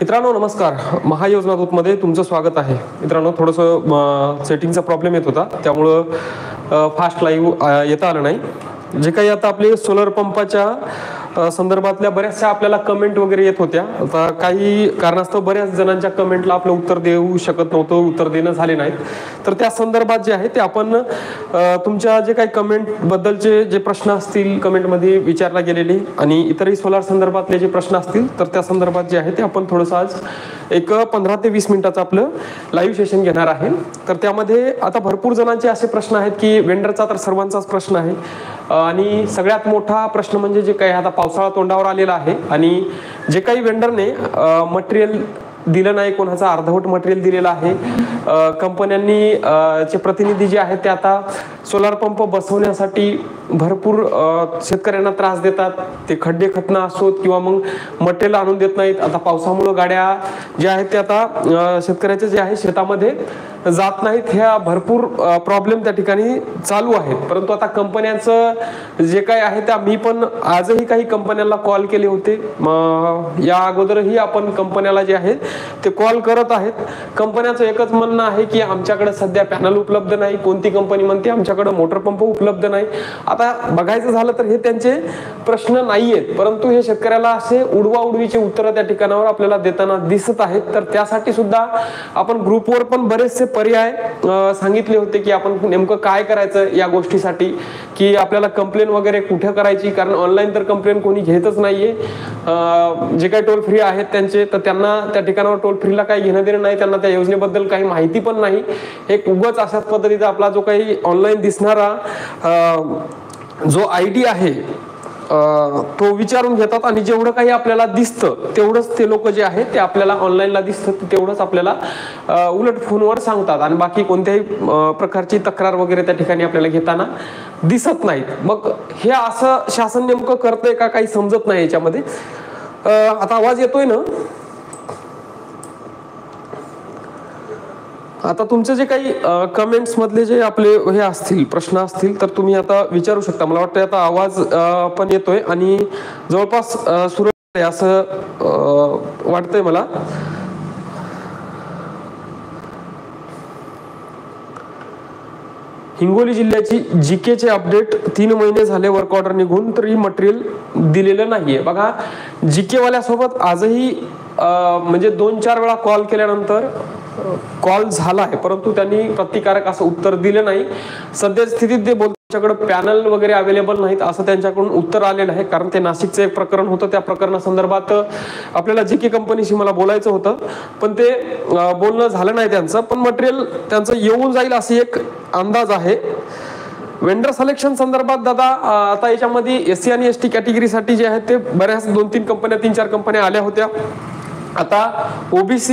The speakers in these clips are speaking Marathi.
मित्रांनो नमस्कार. महायोजना दूतमध्ये तुमचं स्वागत आहे. मित्रांनो थोडंसं सेटिंगचा प्रॉब्लेम येत होता, त्यामुळं फास्ट लाईव्ह येता आलं नाही. जे काही आता आपले सोलर पंपाच्या संदर्भातल्या बऱ्याचशा आपल्याला कमेंट वगैरे येत होत्या. आता काही कारणास्तव बऱ्याच जणांच्या कमेंटला आपलं उत्तर देऊ शकत नव्हतं, उत्तर देणं झाले नाहीत. तर त्या संदर्भात जे आहे ते आपण तुमच्या जे काही कमेंटबद्दलचे जे प्रश्न असतील कमेंटमध्ये विचारला गेलेले आणि इतरही सोलार संदर्भातले जे प्रश्न असतील तर त्या संदर्भात जे आहे ते आपण थोडंसं आज एक 15 ते 20 मिनिटाचं आपलं लाईव्ह सेशन घेणार आहे. तर त्यामध्ये आता भरपूर जणांचे असे प्रश्न आहेत की वेंडरचा तर सर्वांचाच प्रश्न आहे आणि सगळ्यात मोठा प्रश्न म्हणजे जे काही आता पावसाळा तोंडावर आलेला आहे आणि जे काही वेंडरने मटेरियल दिलं नाही, कोणाचा अर्धवट मटेरियल दिलेलं आहे. कंपन्यांनी चे प्रतिनिधी जे आहेत ते आता सोलार पंप बसवण्यासाठी भरपूर शेतकऱ्यांना त्रास देतात. ते खड्डे खतना असोत किंवा मग मटेरियल आणून देत नाहीत. आता पावसामुळे गाड्या ज्या आहेत ते आता शेतकऱ्याचे जे आहे शेतामध्ये जात नाहीत. ह्या भरपूर प्रॉब्लेम त्या ठिकाणी चालू आहेत. परंतु आता कंपन्यांचं जे काही आहे त्या मी पण आजही काही कंपन्यांना कॉल केले होते. या अगोदरही आपण कंपन्याला जे आहे ते कॉल करत आहेत. कंपन्यांचं एकच म्हणणं आहे की आमच्याकडे सध्या पॅनल उपलब्ध नाही. कोणती कंपनी म्हणते आमच्याकडे मोटर पंप उपलब्ध नाही. आता बघायचं झालं तर हे त्यांचे प्रश्न नाहीयेत, परंतु हे शेतकऱ्याला असे उडवाउडवीचे उत्तर त्या ठिकाणावर आपल्याला देताना दिसत आहेत. तर त्यासाठी सुद्धा आपण ग्रुपवर पण बरेचसे पर्याय सांगितले होते की आपण नेमकं काय करायचं या गोष्टीसाठी, की आपल्याला कंप्लेन वगैरे कुठे करायची, कारण ऑनलाईन तर कंप्लेन कोणी घेतच नाहीये. जे काही टोल फ्री आहेत त्यांचे, तर त्यांना त्या ठिकाणावर टोल फ्रीला काही घेणं देणं नाही. त्यांना त्या योजनेबद्दल काही माहिती पण नाही. एक उगाच अशाच पद्धतीचा आपला जो काही ऑनलाईन दिसणारा जो ID आहे तो विचारून घेतात आणि जेवढं काही आपल्याला दिसतं तेवढंच ते लोक जे आहेत ते आपल्याला ऑनलाईनला दिसतं तेवढंच आपल्याला उलट फोनवर सांगतात आणि बाकी कोणत्याही प्रकारची तक्रार वगैरे त्या ठिकाणी आपल्याला घेताना दिसत नाहीत. मग हे असं शासन नेमकं करतंय का काही समजत नाही याच्यामध्ये. आता आवाज येतोय ना? आता तुमचे जे काही कमेंट्स मधले जे आपले हे असतील प्रश्न असतील तर तुम्ही आता विचारू शकता. मला वाटतं आता आवाज पण येतोय आणि जवळपास सुरू आहे असं वाटतंय मला. हिंगोली जिल्ह्याची जीकेचे अपडेट 3 महिने झाले वर्क ऑर्डर निघून तरी मटेरियल दिलेलं नाहीये. बघा जीके वाल्यासोबत आजही म्हणजे 2-4 वेळा कॉल केल्यानंतर कॉल झाला आहे, परंतु त्यांनी प्रतिकारक असं उत्तर दिलं नाही. सध्या स्थितीत ते बोलतात त्यांच्याकडे पॅनल वगैरे अवेलेबल नाहीत असं त्यांच्याकडून उत्तर आलेलं आहे. कारण ते नाशिकचं एक प्रकरण होतं, त्या प्रकरणासंदर्भात आपल्याला जीके कंपनीशी मला बोलायचं होतं पण ते बोलणं झालं नाही त्यांचं. पण मटेरियल त्यांचं येऊन जाईल अशी एक अंदाज आहे. वेंडर सिलेक्शन संदर्भात दादा आता याच्यामध्ये SC आणि ST कॅटेगरीसाठी जे आहेत ते बऱ्याच 2-3 कंपन्या 3-4 कंपन्या आल्या होत्या. आता OBC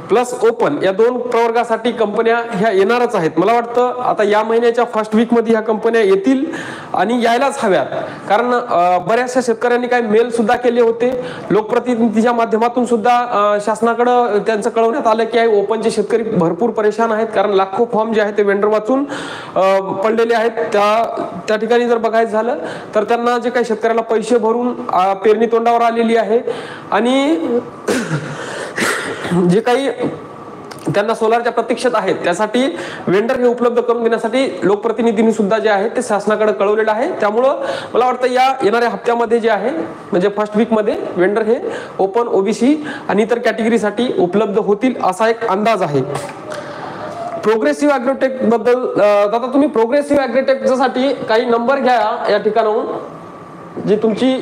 प्लस ओपन या 2 प्रवर्गासाठी कंपन्या ह्या येणारच आहेत. मला वाटतं आता या महिन्याच्या फर्स्ट वीक मध्ये ह्या कंपन्या येतील आणि यायलाच हव्यात. कारण बऱ्याचशा शेतकऱ्यांनी काही मेल सुद्धा केले होते. लोकप्रतिनिधीच्या माध्यमातून सुद्धा शासनाकडे त्यांचं कळवण्यात आलं की ओपनचे शेतकरी भरपूर परेशान आहेत, कारण लाखो फॉर्म जे आहेत ते वेंडर वाचून पडलेले आहेत. त्या ठिकाणी जर बघायचं झालं तर त्यांना जे काही शेतकऱ्याला पैसे भरून पेरणी तोंडावर आलेली आहे आणि जे काही त्यांना सोलारच्या प्रतीक्षेत आहेत त्यासाठी वेंडर हे उपलब्ध करून देण्यासाठी लोकप्रतिनिधींनी सुद्धा जे आहे ते शासनाकडे कळवलेलं आहे. त्यामुळं मला वाटतं या येणाऱ्या हप्त्यामध्ये जे आहे म्हणजे फर्स्ट वीक मध्ये वेंडर हे ओपन OBC आणि इतर कॅटेगरीसाठी उपलब्ध होतील असा एक अंदाज आहे. प्रोग्रेसिव्ह ॲग्रोटेक बद्दल आता तुम्ही प्रोग्रेसिव्ह ॲग्रोटेकसाठी काही नंबर घ्या या ठिकाणाहून. जी तुमची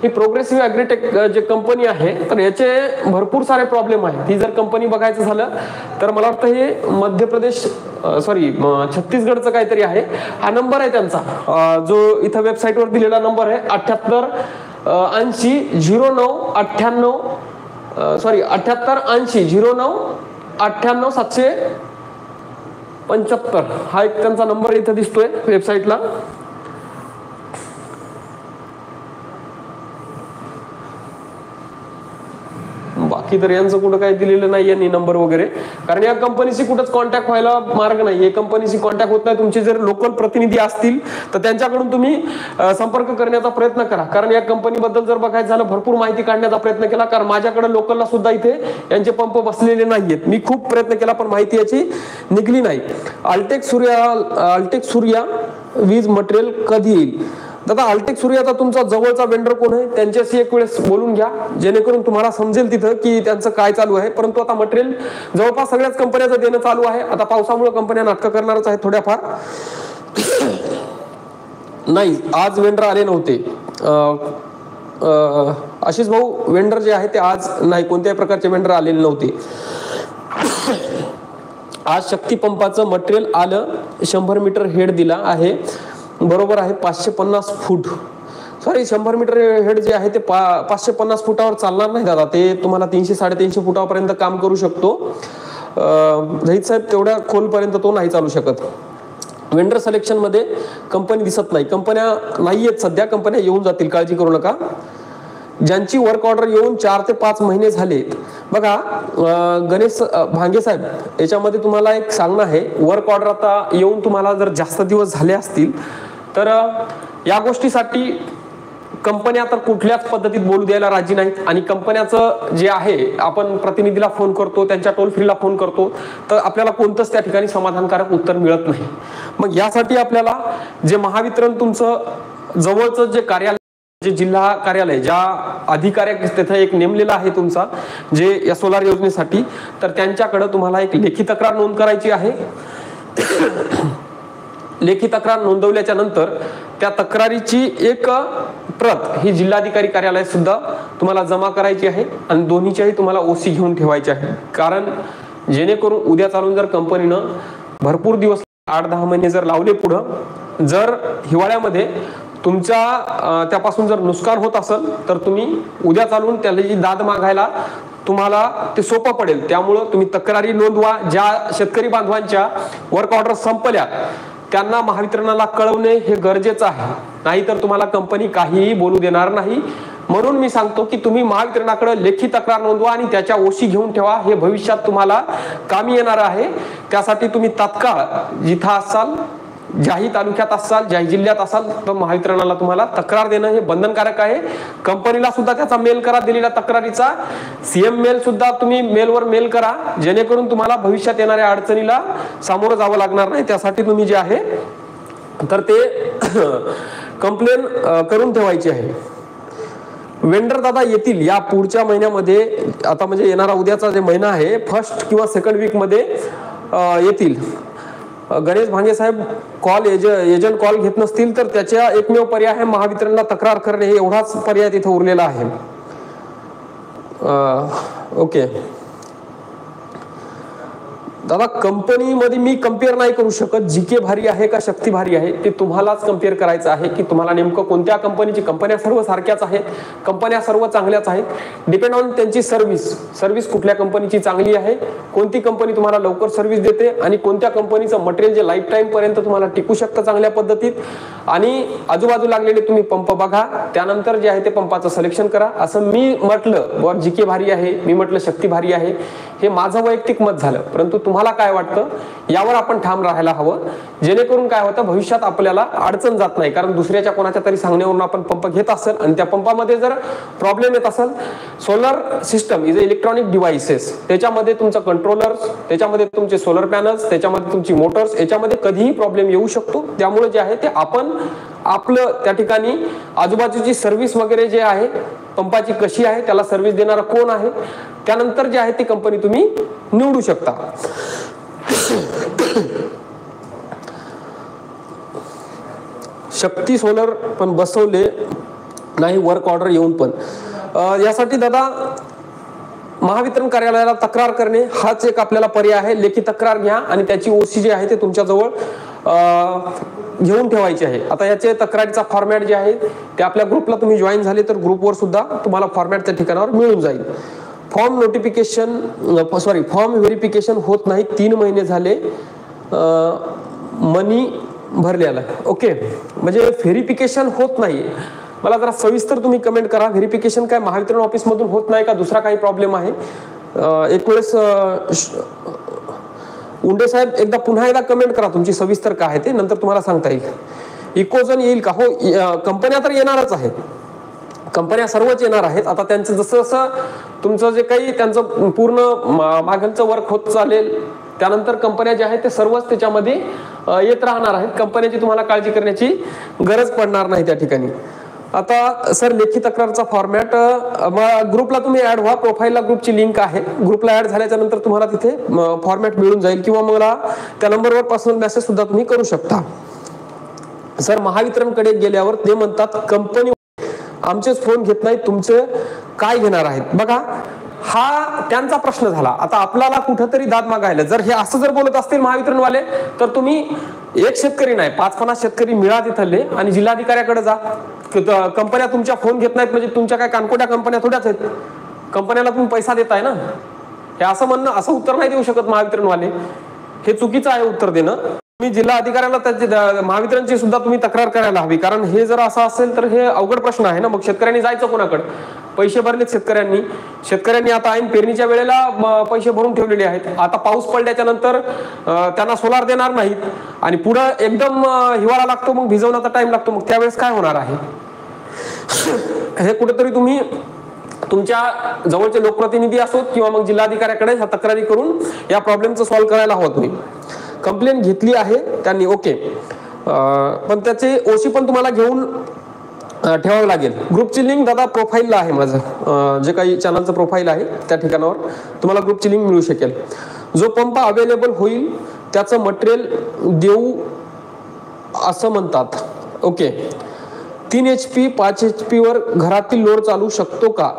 ही प्रोग्रेसिव्ह ॲग्रीटेक जे कंपनी आहे तर याचे भरपूर सारे प्रॉब्लेम आहेत. ही जर कंपनी बघायचं झालं तर मला वाटतं हे मध्य प्रदेश छत्तीसगडचं काहीतरी आहे. हा नंबर आहे त्यांचा जो इथं वेबसाईटवर दिलेला नंबर आहे 78 80 09 98 78 80 09 98 775. हा एक त्यांचा नंबर इथं दिसतोय वेबसाईटला. बाकी तर यांचं कुठं काही दिलेलं नाही यांनी नंबर वगैरे, कारण या कंपनीशी कुठंच कॉन्टॅक्ट व्हायला मार्ग नाही. या कंपनीशी कॉन्टॅक्ट होत नाही. तुमचे जर लोकल प्रतिनिधी असतील तर त्यांच्याकडून तुम्ही संपर्क करण्याचा प्रयत्न करा. कारण या कंपनीबद्दल जर बघायचं झालं भरपूर माहिती काढण्याचा प्रयत्न केला, कारण माझ्याकडे लोकलला सुद्धा इथे यांचे पंप बसलेले नाहीयेत. मी खूप प्रयत्न केला पण माहिती याची निघली नाही. अल्टेक सूर्या वीज मटेरियल कधी येईल? दादा अल्टेक सूर्याचा तुमचा जवळचा वेंडर कोण आहे त्यांच्याशी एक वेळेस बोलून घ्या, जेणेकरून तुम्हाला समजेल तिथं की त्यांचं काय चालू आहे. परंतु आता मटेरियल जवळपास सगळ्याच कंपन्यांचं देणं चालू आहे. आता पावसामुळे कंपन्या नाटकं करणारच आहेत थोड्याफार. नाही आज वेंडर आले नव्हते. आशिष भाऊ वेंडर जे आहे ते आज नाही, कोणत्याही प्रकारचे वेंडर आलेले नव्हते. आज शक्ती पंपाचं मटेरियल आलं, 100 मीटर हेड दिला आहे. बरोबर आहे. 550 फूट, सॉरी 100 मीटर हेड जे आहे ते 550 फुटावर चालणार नाही दादा. ते तुम्हाला 300-350 फुटापर्यंत काम करू शकतो. झहीद साहेब तेवढ्या खोलपर्यंत तो नाही चालू शकत. वेंडर सिलेक्शन मध्ये कंपनी दिसत नाही. कंपन्या नाहीयेत सध्या, कंपन्या येऊन जातील, काळजी करू नका. ज्यांची वर्क ऑर्डर येऊन 4 ते 5 महिने झालेत, बघा गणेश भांगे साहेब याच्यामध्ये तुम्हाला एक सांगणं आहे. वर्क ऑर्डर आता येऊन तुम्हाला जर जास्त दिवस झाले असतील तर या गोष्टीसाठी कंपन्या तर कुठल्याच पद्धतीत बोलू द्यायला राजी नाहीत. आणि कंपन्याचं जे आहे आपण प्रतिनिधीला फोन करतो, त्यांच्या टोल फ्रीला फोन करतो, तर आपल्याला कोणतंच त्या ठिकाणी समाधानकारक उत्तर मिळत नाही. मग यासाठी आपल्याला जे महावितरण तुमचं जवळचं जे कार्यालय, जे जिल्हा कार्यालय, ज्या अधिकारी तिथे एक नेमलेला आहे तुमचा जे या सोलार योजनेसाठी, तर त्यांच्याकडे तुम्हाला एक लेखी तक्रार नोंद करायची आहे. लेखी तक्रार नोंदवल्याच्या नंतर त्या तक्रारीची एक प्रत ही जिल्हाधिकारी कार्यालयात सुद्धा तुम्हाला जमा करायची आहे. आणि दोन्हीच्याही तुम्हाला ओसी घेऊन ठेवायची आहे. कारण जेणेकरून उद्या चालून जर कंपनीनं भरपूर दिवस 8-10 महिने जर लावले पुढं, जर हिवाळ्यामध्ये तुमच्या त्यापासून जर नुकसान होत असेल तर तुम्ही उद्या चालून त्याची दाद मागायला तुम्हाला ते सोपं पडेल. त्यामुळं तुम्ही तक्रारी नोंदवा. ज्या शेतकरी बांधवांच्या वर्क ऑर्डर संपल्या त्यांना महावितरणाला कळवणे हे गरजेचं आहे, नाहीतर तुम्हाला कंपनी काहीही बोलू देणार नाही. म्हणून मी सांगतो की तुम्ही महावितरणाकडे लेखी तक्रार नोंदवा आणि त्याच्या ओशी घेऊन ठेवा. हे भविष्यात तुम्हाला कामी येणार आहे. त्यासाठी तुम्ही तात्काळ जिथं असाल, ज्याही तालुक्यात असाल, ज्याही जिल्ह्यात असाल, तर महावितरणाला तुम्हाला तक्रार देणं हे बंधनकारक आहे. कंपनीला सुद्धा त्याचा मेल करा, दिलेल्या तक्रारीचा सीएम मेल सुद्धा तुम्ही मेलवर मेल करा, जेणेकरून तुम्हाला भविष्यात येणाऱ्या अडचणीला सामोरं जावं लागणार नाही. त्यासाठी तुम्ही जे आहे तर ते कंप्लेन करून ठेवायची आहे. वेंडर दादा येतील या पुढच्या महिन्यामध्ये, आता म्हणजे येणारा उद्याचा जे महिना आहे 1st किंवा 2nd वीक मध्ये येतील. गणेश भांगे साहेब कॉल एजंट कॉल घेत नसतील तर त्याच्या एकमेव पर्याय आहे महावितरणला तक्रार करणे. हे एवढाच पर्याय तिथे उरलेला आहे. ओके दादा, कंपनीमध्ये मी कम्पेअर नाही करू शकत. जीके भारी आहे का शक्ती भारी आहे ते तुम्हालाच कम्पेअर करायचं आहे की तुम्हाला नेमकं कोणत्या कंपनीची. कंपन्या सर्व सारख्याच आहेत, कंपन्या सर्व चांगल्याच आहेत. डिपेंड ऑन त्यांची सर्व्हिस कुठल्या कंपनीची चांगली आहे, कोणती कंपनी तुम्हाला लवकर सर्व्हिस देते आणि कोणत्या कंपनीचं मटेरियल जे लाईफ टाईम पर्यंत तुम्हाला टिकू शकतं चांगल्या पद्धतीत. आणि आजूबाजू लागलेले तुम्ही पंप बघा, त्यानंतर जे आहे ते पंपाचं सिलेक्शन करा. असं मी म्हटलं वर जीके भारी आहे, मी म्हटलं शक्ती भारी आहे, हे माझं वैयक्तिक मत झालं. परंतु तुम्हाला काय वाटतं यावर आपण ठाम राहायला हवं, जेणेकरून काय होतं भविष्यात आपल्याला अडचण जात नाही. कारण दुसऱ्याच्या कोणाच्या तरी सांगण्यावरून आपण पंप घेत असेल आणि त्या पंपामध्ये जर प्रॉब्लेम येत असेल, solar system is electronic devices, त्याच्यामध्ये तुमचं कंट्रोलर्स, त्याच्यामध्ये तुमचे सोलर पॅनल्स, त्याच्यामध्ये तुमची मोटर्स, याच्यामध्ये कधीही प्रॉब्लेम येऊ शकतो. त्यामुळे जे आहे ते आपण आपलं त्या ठिकाणी आजूबाजूची सर्व्हिस वगैरे जे आहे पंपाची कशी आहे, त्याला सर्व्हिस देणारा कोण आहे, त्यानंतर जे आहे ती कंपनी तुम्ही निवडू शकता. शक्ती सोलर पण बसवले नाही वर्क ऑर्डर येऊन पण. यासाठी दादा महावितरण कार्यालयाला तक्रार करणे हाच एक आपल्याला पर्याय आहे. लेखी तक्रार घ्या आणि त्याची ओसी जे आहे ते तुमच्याजवळ घेऊन ठेवायची आहे. आता याचे तक्रारीचा फॉर्मॅट जे आहे ते आपल्या ग्रुपला तुम्ही जॉईन झाले तर ग्रुपवर सुद्धा तुम्हाला फॉर्मॅट त्या ठिकाणावर मिळून जाईल. फॉर्म व्हेरिफिकेशन होत नाही, 3 महिने झाले मनी भरलेला. ओके, म्हणजे व्हेरिफिकेशन होत नाही मला जरा सविस्तर तुम्ही कमेंट करा. व्हेरिफिकेशन काय महावितरण ऑफिस मधून होत नाही का दुसरा काही प्रॉब्लेम आहे? एक वेळेस उंडे साहेब एकदा पुन्हा एकदा कमेंट करा तुमची सविस्तर काय आहे ते, नंतर तुम्हाला सांगता येईल. इकोझोन येईल का? हो, कंपन्या तर येणारच आहेत, कंपन्या सर्वच येणार आहेत. आता त्यांचं जसं जसं तुमचं जे काही त्यांचं पूर्ण मागचं वर्क होत चालेल, त्यानंतर कंपन्या ज्या आहेत ते सर्वच त्याच्यामध्ये येत राहणार आहेत. कंपन्याची तुम्हाला काळजी करण्याची गरज पडणार नाही त्या ठिकाणी. आता सर लेखी तक्रारचा फॉर्मॅट, ग्रुपला तुम्ही ऍड व्हा. प्रोफाईलला ग्रुपची लिंक आहे. ग्रुपला ऍड झाल्याच्या नंतर तुम्हाला तिथे फॉर्मॅट मिळून जाईल, किंवा मला त्या नंबरवर पर्सनल मेसेज सुद्धा तुम्ही करू शकता. सर महावितरणकडे गेल्यावर ते म्हणतात कंपनी आमचेच फोन घेत नाही, तुमचे काय घेणार आहेत? बघा, हा त्यांचा प्रश्न झाला. आता आपल्याला कुठंतरी दाद मागायला जर हे असं जर बोलत असतील महावितरणवाले, तर तुम्ही एक शेतकरी नाही 5-50 शेतकरी मिळा तिथले आणि जिल्हाधिकाऱ्याकडे जा. कंपन्या तुमच्या फोन घेत नाहीत म्हणजे तुमच्या काय कानकोड्या कंपन्या थोड्याच आहेत? कंपन्याला तुम्ही पैसा देताय ना. हे असं म्हणणं, असं उत्तर नाही देऊ शकत महावितरणवाले. हे चुकीचं आहे उत्तर देणं. तुम्ही जिल्हा अधिकाऱ्याला त्याची महावितरणची सुद्धा तुम्ही तक्रार करायला हवी, कारण हे जर असं असेल तर हे अवघड प्रश्न आहे ना. मग शेतकऱ्यांनी जायचं कोणाकडे? पैसे भरलेत शेतकऱ्यांनी आता ऐन पेरणीच्या वेळेला पैसे भरून ठेवलेले आहेत. आता पाऊस पडल्याच्या नंतर त्यांना सोलार देणार नाहीत आणि पुढे एकदम हिवाळा लागतो, मग भिजवण्याचा टाइम लागतो. मग त्यावेळेस काय होणार आहे? हे कुठेतरी तुम्ही तुमच्या जवळचे लोकप्रतिनिधी असोत किंवा मग जिल्हाधिकाऱ्याकडे ह्या तक्रारी करून या प्रॉब्लेमचं सॉल्व्ह करायला हवं. तुम्ही कंप्लेंट घेतली आहे त्यांनी, ओके, पण त्याचे ओसी पण तुम्हाला घेऊन ठेवावं लागेल. ग्रुपची लिंक दादा प्रोफाईलला आहे, माझं जे काही चॅनलचं प्रोफाईल आहे त्या ठिकाणावर तुम्हाला ग्रुपची लिंक मिळू शकेल. जो पंप अवेलेबल होईल त्याचं मटेरियल देऊ असं म्हणतात. ओके, 3 HP 5 HP वर घरातील लोड चालू शकतो का?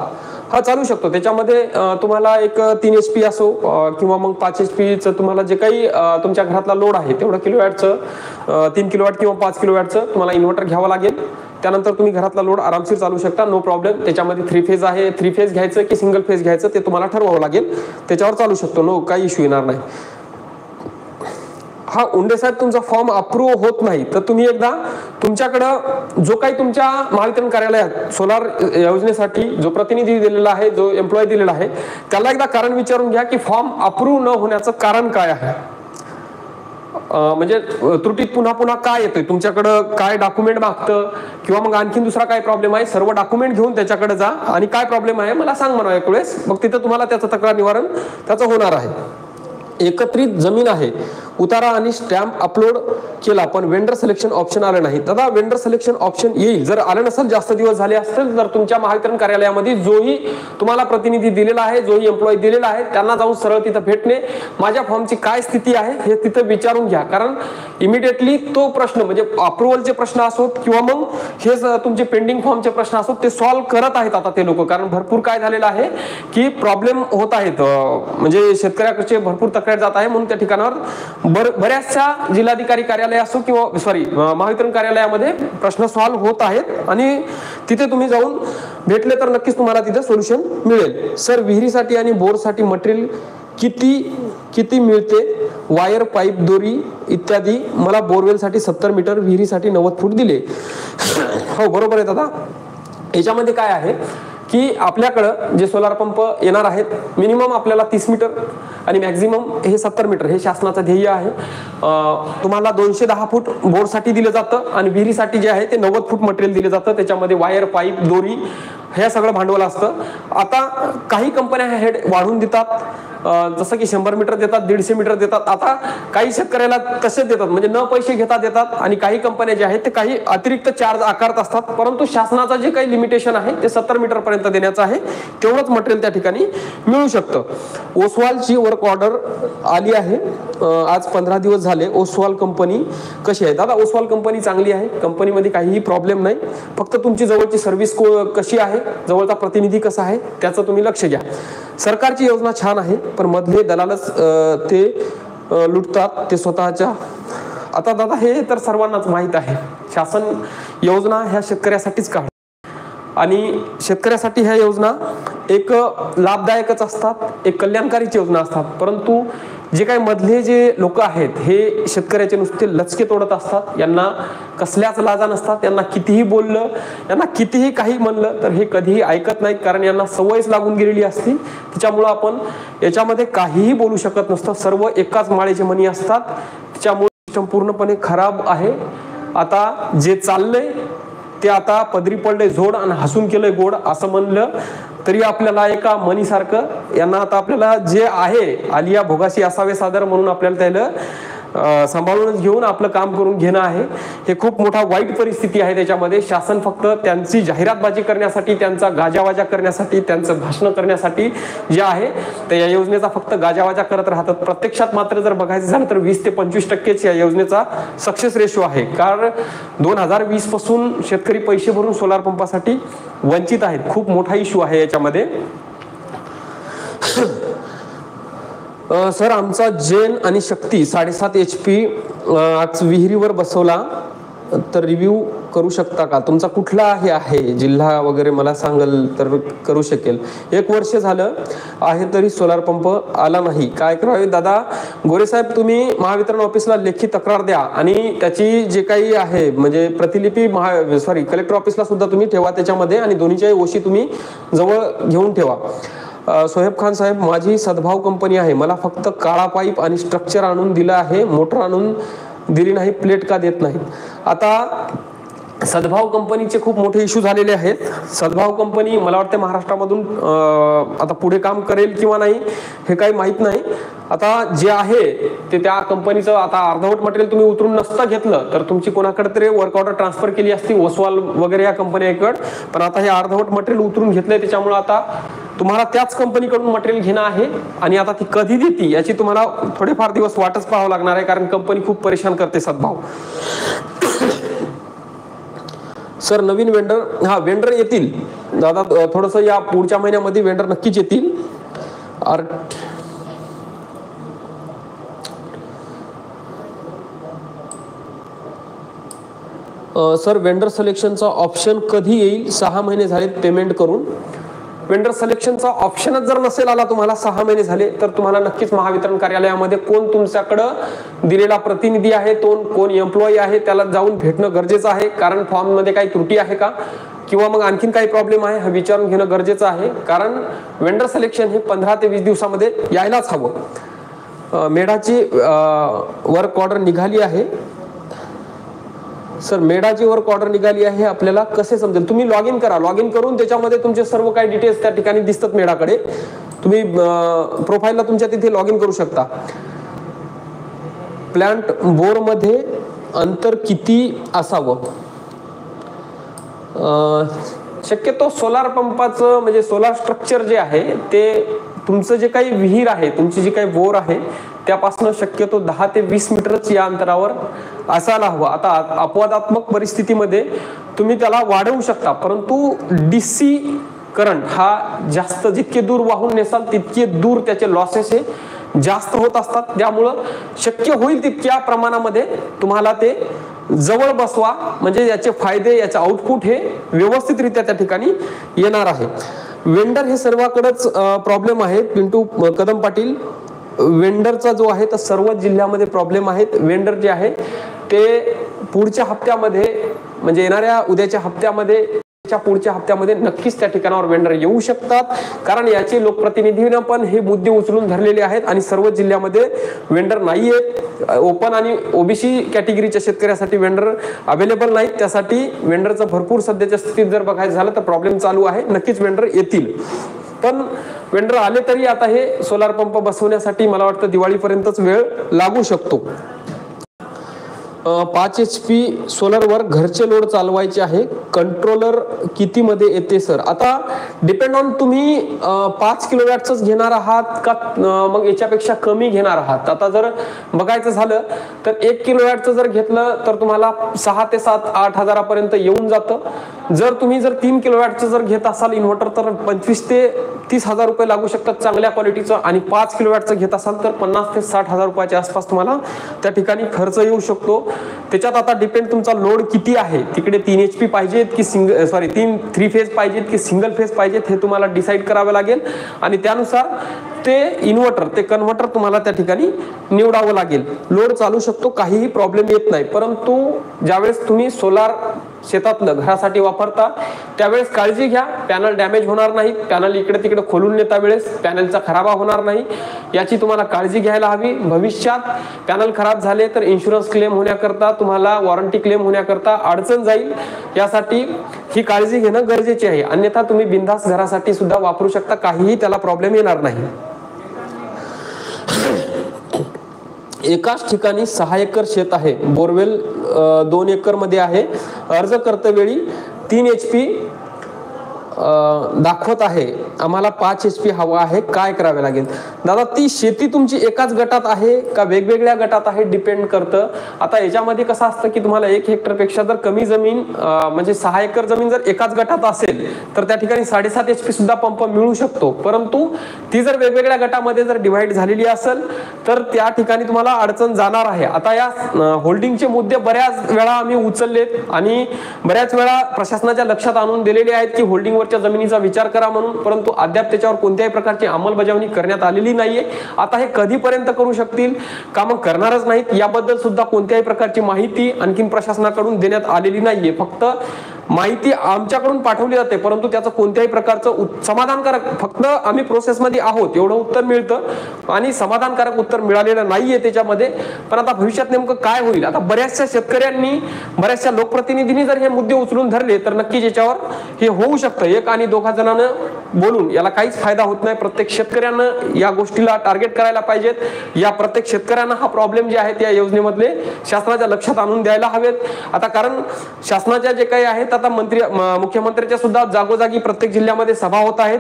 हा, चालू शकतो. त्याच्यामध्ये तुम्हाला एक 3 HP असो किंवा मग 5 HP तुम्हाला जे काही तुमच्या घरातला लोड आहे तेवढं किलोवॅटचं, 3 किलोवॅट किंवा 5 किलोवॅटचं तुम्हाला इन्व्हर्टर घ्यावं लागेल. त्यानंतर तुम्ही घरातला लोड आरामशीर चालू शकता, नो प्रॉब्लेम. त्याच्यामध्ये 3 फेज आहे, 3 फेज घ्यायचं की सिंगल फेज घ्यायचं ते तुम्हाला ठरवावं लागेल. त्याच्यावर चालू शकतो, नो काही इश्यू येणार नाही. हा, उंडे साहेब तुमचा फॉर्म अप्रूव्ह होत नाही तर तुम्ही एकदा तुमच्याकडं जो काही तुमच्या महावितरण कार्यालयात सोलार योजनेसाठी जो प्रतिनिधी दिलेला आहे, जो एम्प्लॉय दिलेला आहे, त्याला एकदा कारण विचारून घ्या की फॉर्म अप्रूव्ह न होण्याचं कारण काय आहे. म्हणजे त्रुटीत पुन्हा पुन्हा काय येतोय, तुमच्याकडं काय डॉक्युमेंट मागतं किंवा मग आणखीन दुसरा काय प्रॉब्लेम आहे, सर्व डॉक्युमेंट घेऊन त्याच्याकडे जा आणि काय प्रॉब्लेम आहे मला सांग म्हणा एक वेळेस. मग तिथं तुम्हाला त्याचं तक्रार निवारण त्याचं होणार आहे. एकत्रित जमीन आहे, उतारा आणि स्टॅम्प अपलोड केला पण वेंडर सिलेक्शन ऑप्शन आलं नाही. दादा वेंडर सिलेक्शन ऑप्शन येईल, जर आलं नसेल जास्त दिवस झाले असतील तर तुमच्या महावितरण कार्यालयामध्ये जोही तुम्हाला प्रतिनिधी दिलेला आहे, जोही एम्प्लॉई दिलेला आहे त्यांना जाऊन सरळ तिथं भेटणे, माझ्या फॉर्मची काय स्थिती आहे हे तिथं विचारून घ्या. कारण इमिडिएटली तो प्रश्न म्हणजे अप्रुव्हलचे प्रश्न असोत किंवा मग हे तुमचे पेंडिंग फॉर्मचे प्रश्न असोत ते सॉल्व्ह करत आहेत आता ते लोक. कारण भरपूर काय झालेलं आहे की प्रॉब्लेम होत आहेत, म्हणजे शेतकऱ्याकडचे भरपूर तक्रार जात आहे, म्हणून त्या ठिकाणावर बऱ्याचशा जिल्हाधिकारी कार्यालय असो किंवा महावितरण कार्यालयामध्ये प्रश्न सॉल्व्ह होत आहेत आणि तिथे तुम्ही जाऊन भेटले तर नक्कीच तुम्हाला तिथे सोल्युशन मिळेल. सर विहिरीसाठी आणि बोरसाठी मटेरियल किती मिळते, वायर पाईप दोरी इत्यादी? मला बोरवेलसाठी 70 मीटर, विहिरीसाठी 90 फूट दिले. हो बरोबर आहे दादा. याच्यामध्ये काय आहे की आपल्याकडं जे सोलार पंप येणार आहेत मिनिमम आपल्याला 30 मीटर आणि मॅक्झिमम हे 70 मीटर हे शासनाचं ध्येय आहे. तुम्हाला 210 फूट बोरसाठी दिलं जातं आणि विहिरीसाठी जे आहे ते 90 फूट मटेरियल दिलं जातं. त्याच्यामध्ये वायर पाईप दोरी हे सगळं भांडवल असतं. आता काही कंपन्या हेड वाढवून देतात, जसं की 100 मीटर देतात, 150 मीटर देतात. आता काही शेतकऱ्याला तसेच देतात, म्हणजे न पैसे घेता देतात आणि काही कंपन्या ज्या आहेत ते काही अतिरिक्त चार्ज आकारत असतात. परंतु शासनाचं जे काही लिमिटेशन आहे ते 70 मीटर पर्यंत देण्याचं आहे, तेवढंच मटेरियल त्या ठिकाणी मिळू शकतं. ओसवालची वर्क ऑर्डर आली आहे, आज 15 दिवस झाले. ओसवाल कंपनी कशी आहे? दादा ओसवाल कंपनी चांगली आहे, कंपनीमध्ये काहीही प्रॉब्लेम नाही. फक्त तुमची जवळची सर्व्हिस कशी आहे, जवळचा प्रतिनिधी कसा आहे त्याचं तुम्ही लक्ष घ्या. सरकारची योजना छान आहे पण मधले दलालच ते लुटतात ते स्वतःच्या. आता दादा हे तर सर्वांनाच माहित आहे, शासन योजना ह्या शेतकऱ्यासाठीच काढतात आणि शेतकऱ्यासाठी ह्या योजना एक लाभदायकच असतात, एक कल्याणकारीची योजना असतात. परंतु जे काही मधले जे लोक आहेत हे शेतकऱ्याचे नुसते लचके तोडत असतात, यांना कसल्याच लाजा नसतात, यांना कितीही बोललं, यांना कितीही काही म्हणलं तर हे कधीही ऐकत नाहीत, कारण यांना सवयच लागून गेलेली असते. त्याच्यामुळं आपण याच्यामध्ये काहीही बोलू शकत नसतं, सर्व एकाच माळेचे मणी असतात. त्याच्यामुळे सिस्टम पूर्णपणे खराब आहे. आता जे चाललंय ते आता पदरी पडले जोड आणि हसून केलंय गोड असं म्हणलं तरी आपल्याला एका मनीसारखं यांना आता आपल्याला जे आहे आलिया भोगासी असावे सादर म्हणून आपल्याला त्याला सांभाळूनच घेऊन आपलं काम करून घेणं आहे. हे खूप मोठा वाईट परिस्थिती आहे. त्याच्यामध्ये शासन फक्त त्यांची जाहिरातबाजी करण्यासाठी, त्यांचा गाजावाजा करण्यासाठी, त्यांचं भाषण करण्यासाठी जे आहे तर या योजनेचा फक्त गाजावाजा करत राहतात. प्रत्यक्षात मात्र जर बघायचं झालं तर 20 ते 25% या योजनेचा सक्सेस रेशो आहे. कारण 2020 पासून शेतकरी पैसे भरून सोलार पंपासाठी वंचित आहेत. खूप मोठा इश्यू आहे याच्यामध्ये. सर आमचा जेन आणि शक्ती 7.5 HP आज विहिरीवर बसवला तर रिव्ह्यू करू शकता का? तुमचा कुठला आहे जिल्हा वगैरे मला सांगाल तर करू शकेल. 1 वर्ष झालं आहे तरी सोलार पंप आला नाही, काय करावे? दादा गोरे साहेब, तुम्ही महावितरण ऑफिसला लेखी तक्रार द्या आणि त्याची जे काही आहे म्हणजे प्रतिलिपी कलेक्टर ऑफिसला सुद्धा तुम्ही ठेवा त्याच्यामध्ये, आणि दोन्हीच्याही ओशी तुम्ही जवळ घेऊन ठेवा. सोहेब खान साहेब, माझी सद्भाव कंपनी आहे, मला फक्त काळा पाईप आणि स्ट्रक्चर आणून दिलं आहे, मोटर आणून दिली नाही, प्लेट का देत नाहीत? आता सद्भाव कंपनीचे खूप मोठे इश्यू झालेले आहेत. सद्भाव कंपनी मला वाटतं महाराष्ट्रामधून आता पुढे काम करेल किंवा नाही हे काही माहीत नाही. आता जे आहे ते त्या कंपनीचं आता अर्धवट मटेरियल तुम्ही उतरून नसता घेतलं तर तुमची कोणाकडे तरी वर्क ऑर्डर ट्रान्सफर केली असती, ओसवाल वगैरे या कंपनीकडे, पण आता हे अर्धवट मटेरियल उतरून घेतलंय. त्याच्यामुळे आता तुम्हाला त्याच कंपनीकडून मटेरियल घेणं आहे आणि आता ती कधी देते याची तुम्हाला थोडेफार दिवस वाटच पाहावं लागणार आहे, कारण कंपनी खूप परेशान करते सद्भाव. सर नवीन वेंडर येतील दादा, थोडंसं या पुढच्या महिन्यामध्ये वेंडर नक्कीच येतील. सर वेंडर सिलेक्शनचा ऑप्शन कधी येईल? 6 महिने झाले पेमेंट करून. वेंडर सिलेक्शनचा ऑप्शनच जर नसेल आला तुम्हाला 6 महिने झाले तर तुम्हाला नक्कीच महावितरण कार्यालयामध्ये कोण तुमच्याकडं दिलेला प्रतिनिधी आहे, कोण एम्प्लॉई आहे त्याला जाऊन भेटणं गरजेचं आहे. कारण फॉर्म मध्ये काही त्रुटी आहे का किंवा मग आणखीन काही प्रॉब्लेम आहे हे विचारून घेणं गरजेचं आहे. कारण वेंडर सिलेक्शन हे 15 ते 20 दिवसामध्ये यायलाच हवं. मेढाची वर्क ऑर्डर निघाली आहे. सर मेढाची वर्क ऑर्डर निघाली आहे आपल्याला कसे समजेल? तुम्ही लॉग इन करा, लॉग इन करून त्याच्यामध्ये तुमचे सर्व काही डिटेल्स त्या ठिकाणी दिसतात मेढाकडे. तुम्ही प्रोफाईलला तुमच्या तिथे लॉग इन करू शकता. प्लांट बोर मध्ये अंतर किती असावं? शक्यतो सोलार पंपाचं म्हणजे सोलार स्ट्रक्चर जे आहे ते तुमचं जे काही विहीर आहे, तुमची जी काही बोर आहे त्यापासून शक्यतो 10 ते 20 मीटरच या अंतरावर असायला हवं. आता अपवादात्मक परिस्थितीमध्ये तुम्ही त्याला वाढवू शकता, परंतु DC करंट हा जास्त जितके दूर वाहून नेसाल तितके दूर त्याचे लॉसेस हे जास्त होत असतात. त्यामुळं शक्य होईल तितक्या प्रमाणामध्ये तुम्हाला ते जवळ बसवा, म्हणजे याचे फायदे, याचे आउटपुट हे व्यवस्थितरित्या त्या ठिकाणी येणार आहे. वेंडर हे सर्वाकडेच प्रॉब्लेम आहे. पिंटू कदम पाटील, वेंडरचा जो आहे तर सर्व जिल्ह्यामध्ये प्रॉब्लेम आहेत. वेंडर जे आहे ते पुढच्या हप्त्यामध्ये म्हणजे येणाऱ्या उद्याच्या हप्त्यामध्ये पुढच्या हप्त्यामध्ये नक्कीच त्या ठिकाणावर वेंडर येऊ शकतात, कारण याचे लोकप्रतिनिधींना पण हे मुद्दे उचलून धरलेले आहेत आणि सर्व जिल्ह्यामध्ये वेंडर नाहीयेत. ओपन आणि OBC कॅटेगरीच्या शेतकऱ्यासाठी वेंडर अवेलेबल नाहीत. त्यासाठी वेंडरचं भरपूर सध्याच्या स्थितीत जर बघायचं झालं तर प्रॉब्लेम चालू आहे. नक्कीच वेंडर येतील, पण वेंडर आले तरी आता हे सोलार पंप बसवण्यासाठी मला वाटतं दिवाळीपर्यंतच वेळ लागू शकतो. 5 HP सोलरवर घरचे लोड चालवायचे आहे, कंट्रोलर किती मध्ये येते सर? आता डिपेंड ऑन तुम्ही 5 किलोवॅटच घेणार आहात का मग याच्यापेक्षा कमी घेणार आहात. आता जर बघायचं झालं तर 1 किलोवॅटचं जर घेतलं तर तुम्हाला 6 ते 7-8 हजारापर्यंत येऊन जातं. जर तुम्ही 3 किलोवॅटचं जर घेत असाल इन्व्हर्टर तर 25 ते 30 हजार रुपये लागू शकतात चांगल्या क्वालिटीचं, आणि 5 किलोवॅटचं घेत असाल तर 50 ते 60 हजार रुपयाच्या आसपास तुम्हाला त्या ठिकाणी खर्च येऊ शकतो. त्याच्यात आता डिपेंड तुमचा लोड किती आहे, तिकडे 3 HP पाहिजेत की 3 फेज पाहिजेत की सिंगल फेज पाहिजेत हे तुम्हाला डिसाईड करावे लागेल, आणि त्यानुसार ते इन्व्हर्टर ते कन्व्हर्टर तुम्हाला त्या ठिकाणी निवडावं लागेल. लोड चालू शकतो, काहीही प्रॉब्लेम येत नाही, परंतु ज्यावेळेस तुम्ही सोलार शेतातलं घरासाठी वापरता त्यावेळेस काळजी घ्या, पॅनल डॅमेज होणार नाही, पॅनल इकडे तिकडे खोलून नेता वेळेस पॅनलचा खराबा होणार नाही याची तुम्हाला काळजी घ्यायला हवी. भविष्यात पॅनल खराब झाले तर इन्शुरन्स क्लेम होण्याकरता, तुम्हाला वॉरंटी क्लेम होण्याकरता अडचण जाईल, यासाठी ही काळजी घेणं गरजेचे आहे. अन्यथा तुम्ही बिनधास्त घरासाठी सुद्धा वापरू शकता, काहीही त्याला प्रॉब्लेम येणार नाही. एकाच ठिकाणी 6 एकर शेत आहे, बोरवेल 2 एकर मध्ये आहे. अर्ज करतेवेळी 3 HP दाखवत आहे, आम्हाला 5 HP हवा आहे, काय करावे लागेल? दादा, ती शेती तुमची एकाच गटात आहे का वेगवेगळ्या गटात आहे डिपेंड करतं. आता याच्यामध्ये कसं असतं की तुम्हाला 1 हेक्टरपेक्षा जर कमी जमीन म्हणजे 6 एकर जमीन जर एकाच गटात असेल तर त्या ठिकाणी 7.5 HP सुद्धा पंप मिळू शकतो, परंतु ती जर वेगवेगळ्या गटामध्ये जर डिव्हाइड झालेली असेल तर त्या ठिकाणी तुम्हाला अडचण जाणार आहे. आता या होल्डिंगचे मुद्दे बऱ्याच वेळा आम्ही उचललेत आणि बऱ्याच वेळा प्रशासनाच्या लक्षात आणून दिलेले आहेत की होल्डिंग जमिनीचा विचार करा म्हणून, परंतु अद्याप त्याच्यावर कोणत्याही प्रकारची अंमलबजावणी करण्यात आलेली नाहीये. आता हे कधीपर्यंत करू शकतील, का मग करणारच नाहीत, याबद्दल सुद्धा कोणत्याही प्रकारची माहिती आणखीन प्रशासनाकडून देण्यात आलेली नाहीये. फक्त माहिती आमच्याकडून पाठवली जाते, परंतु त्याचं कोणत्याही प्रकारचं समाधानकारक, फक्त आम्ही प्रोसेसमध्ये आहोत एवढं उत्तर मिळतं आणि समाधानकारक उत्तर मिळालेलं नाहीये त्याच्यामध्ये. पण आता भविष्यात नेमकं काय होईल? आता बऱ्याचशा शेतकऱ्यांनी, बऱ्याचशा लोकप्रतिनिधींनी जर हे मुद्दे उचलून धरले तर नक्कीच याच्यावर हे होऊ शकतं. एक आणि दोघा जणांना बोलून याला काहीच फायदा होत नाही. प्रत्येक शेतकऱ्यांना या गोष्टीला टार्गेट करायला पाहिजेत. या प्रत्येक शेतकऱ्यांना हा प्रॉब्लेम जे आहेत या योजनेमधले शासनाच्या लक्षात आणून द्यायला हवेत. आता कारण शासनाच्या जे काही आहेत, आता मुख्यमंत्र्यांच्या सुद्धा जागोजागी प्रत्येक जिल्ह्यामध्ये सभा होत आहेत,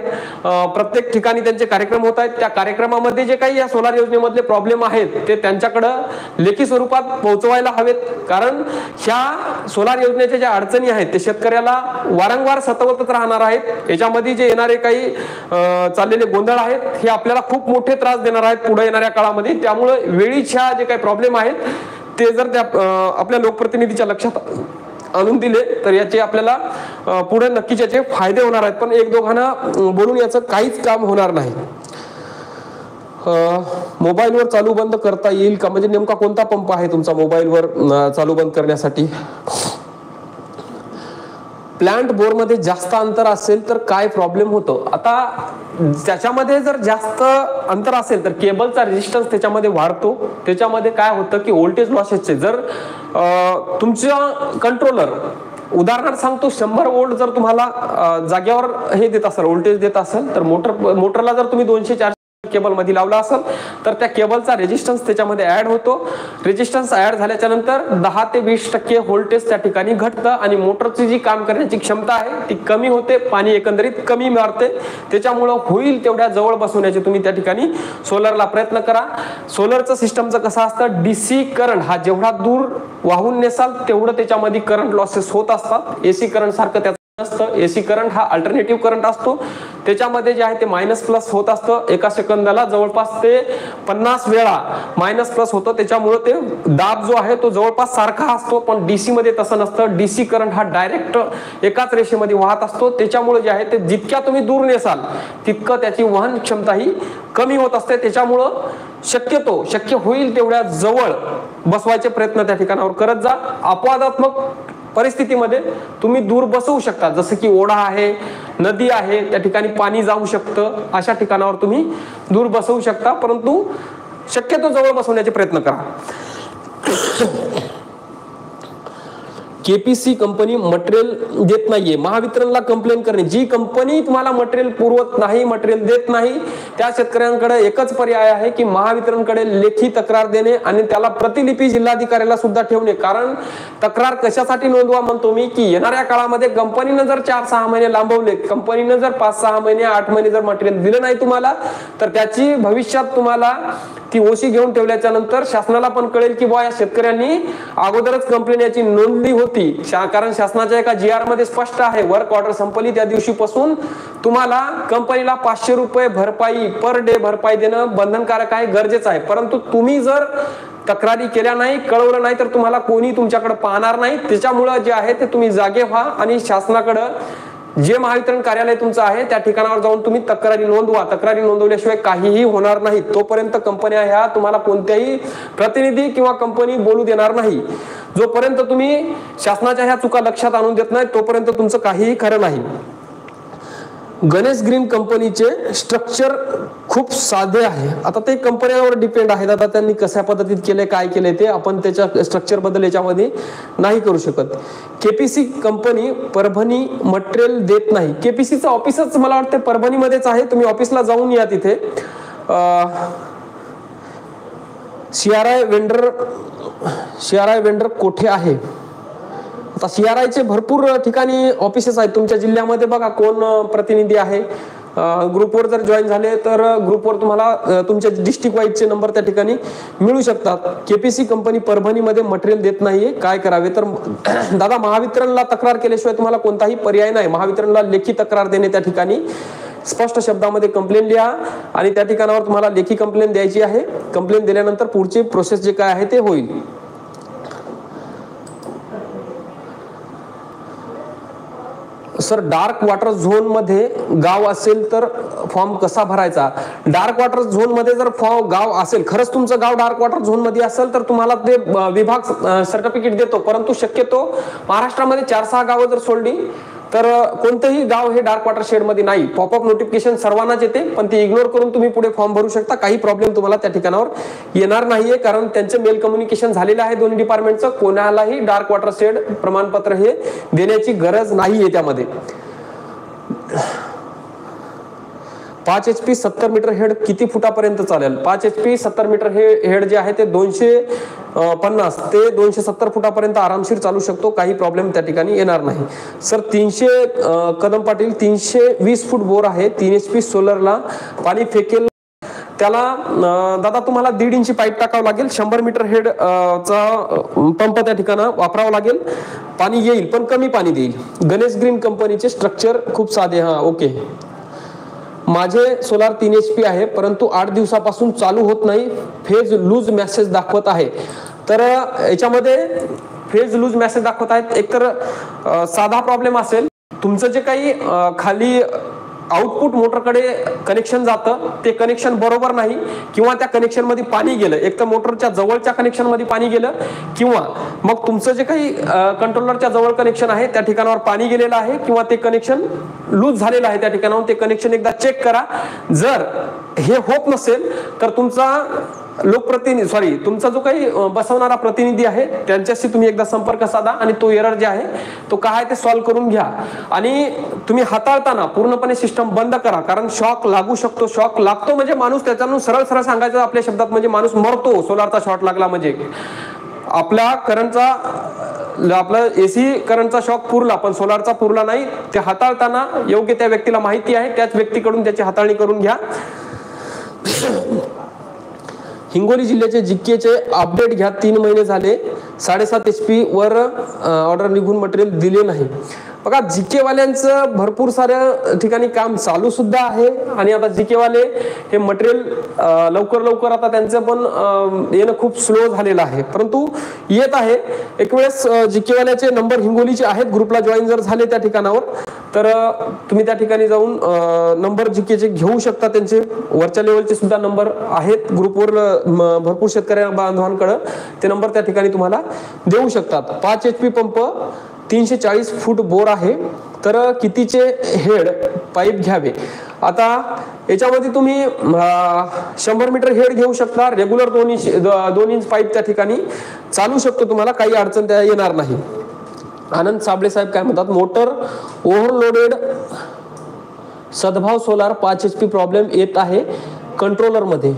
प्रत्येक ठिकाणी त्यांचे कार्यक्रम होत आहेत. त्या कार्यक्रमामध्ये जे काही या सोलार योजनेमधले प्रॉब्लेम आहेत ते त्यांच्याकडे लेखी स्वरूपात पोहोचवायला हवेत. कारण ह्या सोलार योजनेच्या ज्या अडचणी आहेत ते शेतकऱ्याला वारंवार सतवतच राहणार आहेत. याच्यामध्ये जे येणारे काही चाललेले गोंधळ आहेत हे आपल्याला खूप मोठे त्रास देणार आहेत पुढे येणाऱ्या काळामध्ये. त्यामुळे वेळीच्या जे काही प्रॉब्लेम आहेत ते जर त्या आपल्या लोकप्रतिनिधीच्या लक्षात आणून दिले तर याचे आपल्याला पुढे नक्कीच याचे फायदे होणार आहेत. पण एक दोघांना बोलून याचं काहीच काम होणार नाही. मोबाईलवर चालू बंद करता येईल का? म्हणजे नेमका कोणता पंप आहे तुमचा मोबाईलवर चालू बंद करण्यासाठी? प्लांट बोरमध्ये जास्त अंतर असेल तर काय प्रॉब्लेम होतो? आता त्याच्यामध्ये जर जास्त अंतर असेल तर केबलचा रेजिस्टन्स त्याच्यामध्ये वाढतो. त्याच्यामध्ये काय होतं की व्होल्टेज लॉसेसचे जर तुमच्या कंट्रोलर, उदाहरणार्थ सांगतो, 100 वोल्ट जर तुम्हाला जाग्यावर हे देत असेल, व्होल्टेज देत असेल, तर मोटरला जर तुम्ही 200-400 केबल मध्ये लावला असेल तर त्या केबलचा रेजिस्टन्स त्याच्यामध्ये ऍड होतो. रेजिस्टन्स ऍड झाल्याच्या नंतर 10 ते 20% व्होल्टेज त्या ठिकाणी घटतं आणि मोटरची जी काम करण्याची क्षमता आहे ती कमी होते, पाणी एकंदरीत कमी मारते. त्याच्यामुळे होईल तेवढ्या जवळ बसवण्याचे तुम्ही त्या ठिकाणी सोलरला प्रयत्न करा. सोलरचं सिस्टमचं कसं असतं, डीसी करंट हा जेवढा दूर वाहून नेसाल तेवढं त्याच्यामध्ये करंट लॉसेस होत असतात. एसी करंट सारखं त्याचं नसतं. एसी करंट हा अल्टरनेटिव्ह करंट असतो, त्याच्यामध्ये जे आहे ते मायनस प्लस होत असतं. एका सेकंदाला जवळपास ते 50 वेळा मायनस प्लस होतं. त्याच्यामुळे ते दाब जो आहे तो जवळपास सारखा असतो. पण डीसी मध्ये तसं नसतं. डीसी करंट हा डायरेक्ट एकाच रेषेमध्ये वाहत असतो. त्याच्यामुळे जे आहे ते जितक्या तुम्ही दूर नेसाल तितकं त्याची वहन क्षमता ही कमी होत असते. त्याच्यामुळं शक्य होईल तेवढ्या जवळ बसवायचे प्रयत्न त्या ठिकाणावर करत जा. अपवादात्मक परिस्थितीमध्ये तुम्ही दूर बसवू शकता, जसं की ओढा आहे, नदी आहे, त्या ठिकाणी पाणी जाऊ शकतं, अशा ठिकाणावर तुम्ही दूर बसवू शकता, परंतु शक्यतो जवळ बसवण्याचे प्रयत्न करा. केपीसी कंपनी मटेरियल देत नाहीये, महावितरणला कंप्लेंट करणे. जी कंपनी तुम्हाला मटेरियल पुरवत नाही, मटेरियल देत नाही, त्या शेतकऱ्यांकडे एकच पर्याय आहे की महावितरणकडे लेखी तक्रार देणे आणि त्याला प्रतिलिपी जिल्हाधिकाऱ्याला सुद्धा ठेवणे. कारण तक्रार कशासाठी नोंदवा म्हणतो मी, की येणाऱ्या काळामध्ये कंपनीनं जर 4-6 महिने लांबवले, कंपनीनं जर 5-6 महिने 8 महिने जर मटेरियल दिलं नाही तुम्हाला, तर त्याची भविष्यात तुम्हाला ती ओशी घेऊन ठेवल्याच्या नंतर शासनाला पण कळेल की बुवा या शेतकऱ्यांनी अगोदरच कंप्लेंट याची नोंदली होती. कारण शासनाच्या एका GR मध्ये स्पष्ट आहे, वर्क ऑर्डर संपली त्या दिवशीपासून तुम्हाला कंपनीला 500 रुपये भरपाई पर डे भरपाई देणं बंधनकारक आहे, गरजेचं आहे. परंतु तुम्ही जर तक्रारी केल्या नाही, कळवलं नाही, तर तुम्हाला कोणी तुमच्याकडे पाहणार नाही. त्याच्यामुळे जे आहे ते तुम्ही जागे व्हा आणि शासनाकडे जे महावितरण कार्यालय तुमचं आहे त्या ठिकाणावर जाऊन तुम्ही तक्रारी नोंदवा. तक्रारी नोंदवल्याशिवाय काहीही होणार नाही. तोपर्यंत कंपन्या ह्या तुम्हाला कोणत्याही प्रतिनिधी किंवा कंपनी बोलू देणार नाही. जोपर्यंत तुम्ही शासनाच्या ह्या चुका लक्षात आणून देत नाही तोपर्यंत तुमचं काहीही खरं नाही. गणेश ग्रीन कंपनीचे स्ट्रक्चर खूप साधे आहे. आता ते कंपन्यांवर डिपेंड आहे. आता त्यांनी कशा पद्धतीत केले, काय केले ते आपण त्याच्या स्ट्रक्चर बद्दल याच्यामध्ये नाही करू शकत. केपीसी कंपनी परभणी मटेरियल देत नाही. केपीसीचं ऑफिसच मला वाटतं परभणीमध्येच आहे. तुम्ही ऑफिसला जाऊन या. तिथे सीआरआय वेंडर कोठे आहे. आता सीआरआयचे भरपूर ठिकाणी ऑफिसेस आहेत तुमच्या जिल्ह्यामध्ये. बघा कोण प्रतिनिधी आहे. ग्रुपवर जर जॉईन झाले तर ग्रुपवर तुम्हाला तुमच्या डिस्ट्रिक्ट वाईजचे नंबर त्या ठिकाणी मिळू शकतात. केपीसी कंपनी परभणीमध्ये मटेरियल देत नाहीये, काय करावे. तर दादा महावितरणला तक्रार केल्याशिवाय तुम्हाला कोणताही पर्याय नाही. महावितरणला लेखी तक्रार देणे, त्या ठिकाणी स्पष्ट शब्दामध्ये कंप्लेन लिहा आणि त्या ठिकाणावर तुम्हाला लेखी कंप्लेन द्यायची आहे. कंप्लेन दिल्यानंतर पुढची प्रोसेस जे काय आहे ते होईल. सर डार्क वॉटर झोन मध्ये गाव असेल तर फॉर्म कसा भरायचा. डार्क वॉटर झोन मध्ये जर गाव असेल, खरंच तुमचं गाव डार्क वॉटर झोन मध्ये असेल तर तुम्हाला ते विभाग सर्टिफिकेट देतो. परंतु शक्यतो महाराष्ट्रामध्ये 4-6 गावं जर सोडली तर कोणतेही गाव हे डार्क वॉटर शेड मध्ये नाही. पॉपअप नोटिफिकेशन सर्वांनाच येते पण ती इग्नोर करून तुम्ही पुढे फॉर्म भरू शकता. काही प्रॉब्लेम तुम्हाला त्या ठिकाणावर येणार नाहीये कारण त्यांचे मेल कम्युनिकेशन झालेलं आहे दोन्ही डिपार्टमेंटचं. कोणालाही डार्क वॉटर शेड प्रमाणपत्र हे देण्याची गरज नाहीये त्यामध्ये. 5 HP 70 मीटर हेड किती फुटापर्यंत चालेल. 5 HP 70 मीटर हेड जे आहे ते 250 ते 270 फुटापर्यंत आरामशीर चालू शकतो. काही प्रॉब्लेम त्या ठिकाणी येणार नाही. सर 300 कदम पाटील 320 फूट बोर आहे. 3 HP सोलरला पाणी फेकेल त्याला दादा तुम्हाला 1.5 इंची पाईप टाकावं लागेल. 100 मीटर हेड चा पंप त्या ठिकाणी वापरावा लागेल. पाणी येईल पण कमी पाणी देईल. गणेश ग्रीन कंपनीचे स्ट्रक्चर खूप साधे. हा ओके. माझे सोलार 3 HP आहे परंतु 8 दिवसापासून चालू होत नाही. फेज लूज मेसेज दाखवत आहे. तर याच्यामध्ये फेज लूज मेसेज दाखवत आहेत. एकतर साधा प्रॉब्लेम असेल तुमचं जे काही खाली आउटपुट मोटरकडे कनेक्शन जातं ते कनेक्शन बरोबर नाही किंवा त्या कनेक्शन मध्ये पाणी गेलं. एक तर मोटरच्या जवळच्या कनेक्शन मध्ये पाणी गेलं किंवा मग तुमचं जे काही कंट्रोलरच्या जवळ कनेक्शन आहे त्या ठिकाणावर पाणी गेलेलं आहे किंवा ते कनेक्शन लूज झालेलं आहे. त्या ठिकाणावर ते कनेक्शन एकदा चेक करा. जर हे होत नसेल तर तुमचा तुमचा जो काही बसवणारा प्रतिनिधी आहे त्यांच्याशी तुम्ही एकदा संपर्क साधा आणि तो एरर जे आहे तो काय ते सॉल्व्ह करून घ्या. आणि तुम्ही हाताळताना पूर्णपणे सिस्टम बंद करा कारण शॉक लागू शकतो. शॉक लागतो म्हणजे माणूस त्याच्यानं सरळ सांगायचं आपल्या शब्दात म्हणजे माणूस मरतो. सोलारचा शॉर्ट लागला म्हणजे आपला करंटचा आपला एसी करंटचा शॉक पुरला पण सोलारचा पुरला नाही. ते हाताळताना योग्य त्या व्यक्तीला माहिती आहे त्याच व्यक्तीकडून त्याची हाताळणी करून घ्या. हिंगोली जिल्ह्याचे जिकेचे अपडेट घ्या. 3 महिने झाले 7.5 HP वर ऑर्डर निघून मटेरियल दिले नाही. बघा जीके वाल्यांचं भरपूर साऱ्या ठिकाणी काम चालू सुद्धा आहे आणि आता जीके वाले हे मटेरियल लवकर आता त्यांचं पण येणं खूप स्लो झालेलं आहे परंतु येत आहे. एक वेळेस जीके वाल्याचे नंबर हिंगोलीचे आहेत. ग्रुपला जॉईन जर झाले त्या ठिकाणावर तर तुम्ही त्या ठिकाणी जाऊन नंबर जीकेचे घेऊ शकता. त्यांचे वरच्या लेवलचे सुद्धा नंबर आहेत ग्रुपवर भरपूर शेतकऱ्या बांधवांकडे ते नंबर त्या ठिकाणी तुम्हाला देऊ शकतात. 5 HP पंप 340 फूट बोर आहे तर कितीचे हेड पाईप घ्यावे. आता याच्यामध्ये तुम्ही 100 मीटर हेड घेऊ शकता. रेग्युलर 2 इंच पाईप त्या ठिकाणी चालू शकतो. तुम्हाला काही अडचण त्या येणार नाही. आनंद साबळे साहेब काय म्हणतात. मोटर ओव्हरलोडेड सद्भाव सोलार 5 HP प्रॉब्लेम येत आहे कंट्रोलर मध्ये.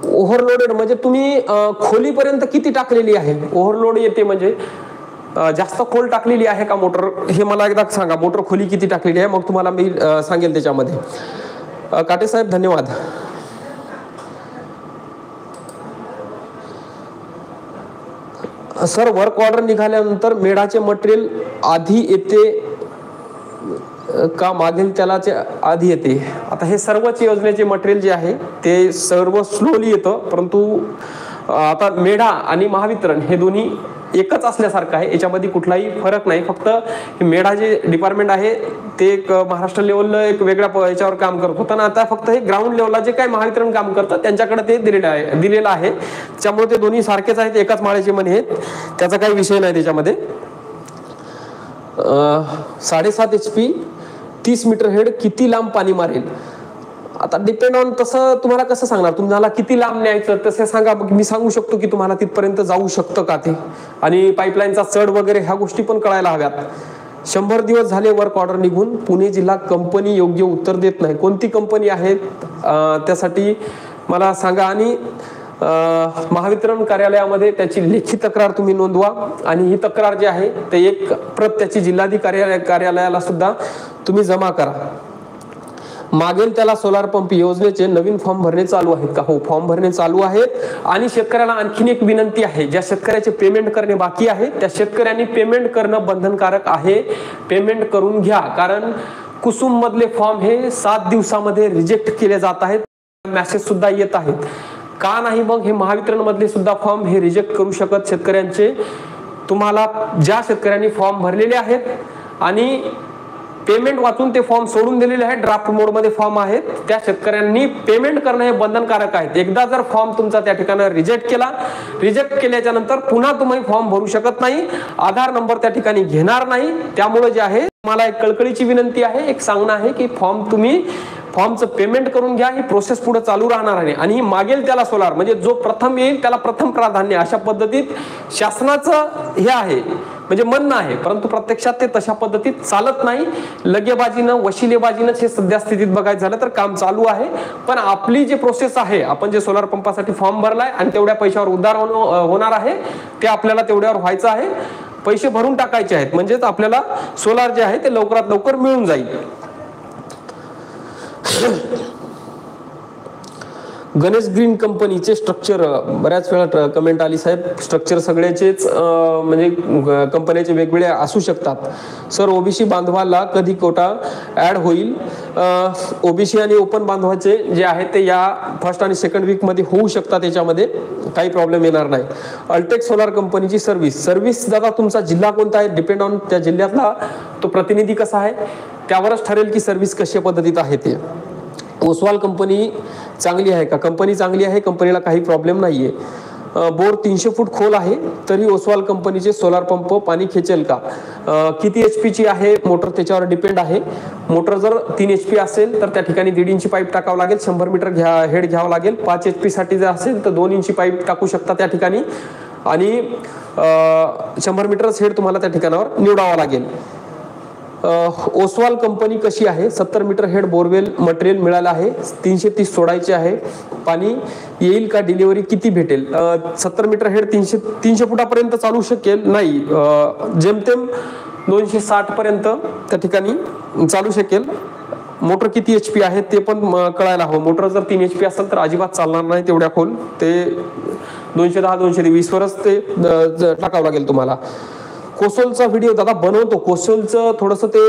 ओव्हरलोडेड म्हणजे तुम्ही खोलीपर्यंत किती टाकलेली आहे. ओव्हरलोड येते म्हणजे जास्त खोल टाकलेली आहे का मोटर हे मला एकदा सांगा. मोटर खोली किती टाकलेली आहे मग तुम्हाला मी सांगेल त्याच्यामध्ये. काटे साहेब धन्यवाद. सर वर्क ऑर्डर निघाल्यानंतर मेढाचे मटेरियल आधी येते का मागेल त्यालाचे आधी येते. आता हे सर्वच योजनेचे मटेरियल जे आहे ते सर्व स्लोली येतं परंतु आता मेढा आणि महावितरण हे दोन्ही एकच असल्यासारखं आहे, याच्यामध्ये कुठलाही फरक नाही. फक्त मेढा जे डिपार्टमेंट आहे ते एक महाराष्ट्र लेवलला एक वेगळ्या याच्यावर काम करत होतं ना, आता फक्त हे ग्राउंड लेवलला जे काही महावितरण काम करतं त्यांच्याकडे ते दिलेलं आहे. त्यामुळे ते दोन्ही सारखेच आहेत, एकाच माळ्याचे मणी आहेत, त्याचा काही विषय नाही त्याच्यामध्ये. 7.5 HP 30 मीटर हेड किती लांब पाणी मारेल? आता डिपेंड ऑन तसं तुम्हाला कसं सांगणार, तुम्हाला किती लांब न्यायचं तसं सांगा, मी सांगू शकतो की तुम्हाला तिथपर्यंत जाऊ शकतं का ते, आणि पाईपलाईनचा चढ वगैरे ह्या गोष्टी पण कळायला हव्यात. 100 दिवस झाले वर्क ऑर्डर निघून, पुणे जिल्हा कंपनी योग्य उत्तर देत नाही. कोणती कंपनी आहे त्यासाठी मला सांगा, आणि महावितरण कार्यालयामध्ये त्याची लेखी तक्रार तुम्ही नोंदवा, आणि ही तक्रार जी आहे ते एक प्रत त्याची जिल्हाधिकारी कार्यालयाला सुद्धा तुम्ही जमा करा. मागेल त्याला सोलार पंप योजनेचे नवीन फॉर्म भरणे चालू आहेत का? हो, फॉर्म भरणे चालू आहेत. आणि शेतकऱ्याला आणखीन एक विनंती आहे, ज्या शेतकऱ्याचे पेमेंट करणे बाकी आहे त्या शेतकऱ्यांनी पेमेंट करणं बंधनकारक आहे, पेमेंट करून घ्या. कारण कुसुम मधले फॉर्म हे 7 दिवसामध्ये रिजेक्ट केले जात आहेत, मेसेज सुद्धा येत आहेत. का नाही मग हे महावितरण मधले सुद्धा फॉर्म हे रिजेक्ट करू शकत शेतकऱ्यांचे? तुम्हाला ज्या शेतकऱ्यांनी फॉर्म भरलेले आहेत आणि पेमेंट वाचून ते फॉर्म सोडून दिलेले आहेत, ड्राफ्ट मोड मध्ये फॉर्म आहेत, त्या शेतकऱ्यांनी पेमेंट करणं हे बंधनकारक आहे. एकदा जर फॉर्म तुमचा त्या ठिकाणी रिजेक्ट केल्याच्या नंतर पुन्हा तुम्ही फॉर्म भरू शकत नाही, आधार नंबर त्या ठिकाणी घेणार नाही. त्यामुळे जे आहे मला एक कळकळीची विनंती आहे, एक सांगणं आहे की फॉर्मचं पेमेंट करून घ्या, ही प्रोसेस पुढे चालू राहणार आहे. आणि मागेल त्याला सोलार म्हणजे जो प्रथम येईल त्याला प्रथम प्राधान्य, अशा पद्धतीत शासनाचं हे आहे, म्हणजे म्हणणं आहे. परंतु प्रत्यक्षात ते तशा पद्धतीत चालत नाही. लगेबाजीनं वशिलेबाजीनं हे सध्या स्थितीत बघायचं झालं तर काम चालू आहे. पण आपली जी प्रोसेस आहे, आपण जे सोलार पंपासाठी फॉर्म भरलाय आणि तेवढ्या पैशावर उद्धार होणार आहे, ते आपल्याला तेवढ्यावर व्हायचं आहे, पैसे भरून टाकायचे आहेत, म्हणजेच आपल्याला सोलार जे आहे ते लवकरात लवकर मिळून जाईल. गणेश ग्रीन कंपनीचे स्ट्रक्चर, बऱ्याच वेळा कमेंट आली साहेब, स्ट्रक्चर सगळ्याचेच म्हणजे कंपन्याचे वेगवेगळे असू शकतात. सर ओबीसी बांधवाला कधी कोटा ऍड होईल? ओबीसी आणि ओपन बांधवाचे जे आहे ते या फर्स्ट आणि सेकंड वीक मध्ये होऊ शकतात, त्याच्यामध्ये काही प्रॉब्लेम येणार नाही. अल्टेक सोलार कंपनीची सर्व्हिस दादा तुमचा जिल्हा कोणता आहे, डिपेंड ऑन त्या जिल्ह्यातला तो प्रतिनिधी कसा आहे त्यावरच ठरेल की सर्व्हिस कशा पद्धतीत आहे ते. ओसवाल कंपनी चांगली आहे का? कंपनी चांगली आहे, कंपनीला काही प्रॉब्लेम नाहीये. बोर 300 फूट खोल आहे तरी ओसवाल कंपनीचे सोलार पंप पाणी खेचेल का? किती HP ची आहे मोटर त्याच्यावर डिपेंड आहे. मोटर जर 3 HP असेल तर त्या ठिकाणी 1.5 इंची पाईप टाकावं लागेल, 100 मीटर हेड घ्यावं लागेल. 5 HP साठी जर असेल तर 2 इंची पाईप टाकू शकता त्या ठिकाणी, आणि 100 मीटर हेड तुम्हाला त्या ठिकाणावर निवडावं लागेल. ओसवाल कंपनी कशी आहे? 70 मीटर हेड बोरवेल मटेरियल मिळालं आहे, 330 सोडायचे आहे. पाणी येईल का? डिलिव्हरी किती भेटेल? 70 मीटर हेड 300 फुटापर्यंत चालू शकेल नाही, जेमतेम 260 पर्यंत त्या ठिकाणी चालू शकेल. मोटर किती HP आहे ते पण कळायला हवं. मोटर जर 3 HP असेल तर अजिबात चालणार नाही तेवढ्या खोल, ते 210-220 वरच ते टाकावं लागेल तुम्हाला. कोसोलचा व्हिडिओ दादा बनवतो, कोसोलचं थोडंसं ते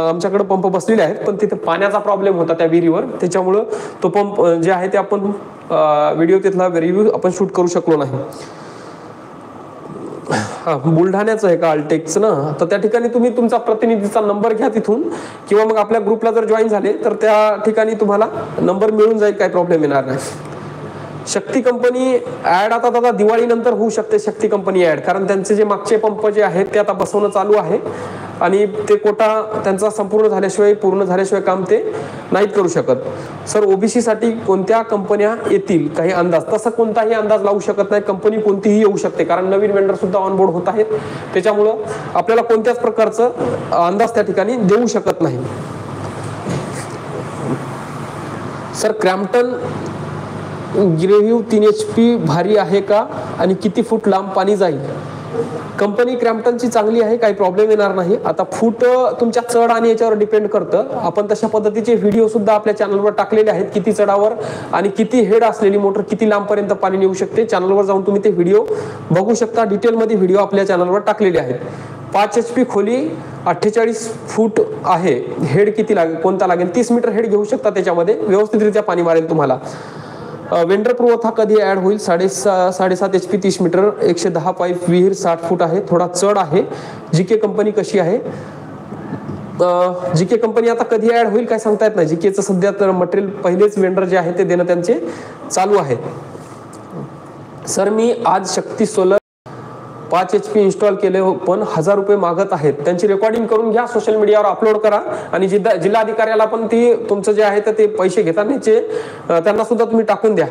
आमच्याकडे पंप बसलेले आहेत पण तिथे पाण्याचा प्रॉब्लेम होता त्या विहिरीवर, त्याच्यामुळं तो पंप जे आहे ते आपण व्हिडिओ तिथला रिव्ह्यू आपण शूट करू शकलो नाही. बुलढाण्याचं आहे का अल्टेक्स ना, तर त्या ठिकाणी तुम्ही तुमचा प्रतिनिधीचा नंबर घ्या तिथून, किंवा मग आपल्या ग्रुपला जर जॉईन झाले तर त्या ठिकाणी तुम्हाला नंबर मिळून जाईल, काही प्रॉब्लेम येणार नाही. शक्ती कंपनी ऍड आता दादा दिवाळी नंतर होऊ शकते शक्ती कंपनी ऍड, कारण त्यांचे जे मागचे पंप जे आहेत ते आता बसवणं चालू आहे आणि ते कोटा त्यांचा पूर्ण झाल्याशिवाय काम ते नाहीत करू शकत. सर ओबीसी साठी कोणत्या कंपन्या येतील, काही अंदाज? तसा कोणताही अंदाज लावू शकत नाही, कंपनी कोणतीही येऊ शकते कारण नवीन वेंडर सुद्धा ऑनबोर्ड होत आहेत, त्याच्यामुळं आपल्याला कोणत्याच प्रकारचं अंदाज त्या ठिकाणी देऊ शकत नाही. सर क्रॅम्प्टन ग्रेव्ह्यू 3 HP भारी आहे का आणि किती फूट लांब पाणी जाईल? कंपनी क्रॅम्प्टनची चांगली आहे, काही प्रॉब्लेम येणार नाही. आता फूट तुमच्या चढ आणि याच्यावर डिपेंड करतं. आपण तशा पद्धतीचे व्हिडिओ सुद्धा आपल्या चॅनलवर टाकलेले आहेत, किती चढावर आणि किती हेड असलेली मोटर किती लांबपर्यंत पाणी नेऊ शकते. चॅनलवर जाऊन तुम्ही ते व्हिडिओ बघू शकता, डिटेलमध्ये व्हिडिओ आपल्या चॅनलवर टाकलेले आहेत. 5 HP खोली 48 फूट आहे, हेड किती लागेल, कोणता लागेल? 30 मीटर हेड घेऊ शकता, त्याच्यामध्ये व्यवस्थितरित्या पाणी मारेल तुम्हाला. वेंडर पुरवठा कधी ऍड होईल? 7.5 HP 30 मीटर 110 पाईप विहीर 60 फूट आहे, थोडा चढ आहे. जीके कंपनी कशी आहे? जीके कंपनी आता कधी ऍड होईल काय सांगता येत नाही. जीकेचं सध्या तर मटेरियल पहिलेच वेंडर जे आहे ते देणं त्यांचे चालू आहे. सर मी आज शक्ती सोलर 5 HP इन्स्टॉल केले पण 1000 रुपये मागत आहेत. त्यांची रेकॉर्डिंग करून घ्या, सोशल मीडियावर अपलोड करा आणि जिल्हाधिकाऱ्याला पण ती तुमचं जे आहे ते पैसे घेतानाचे त्यांना सुद्धा तुम्ही टाकून द्या.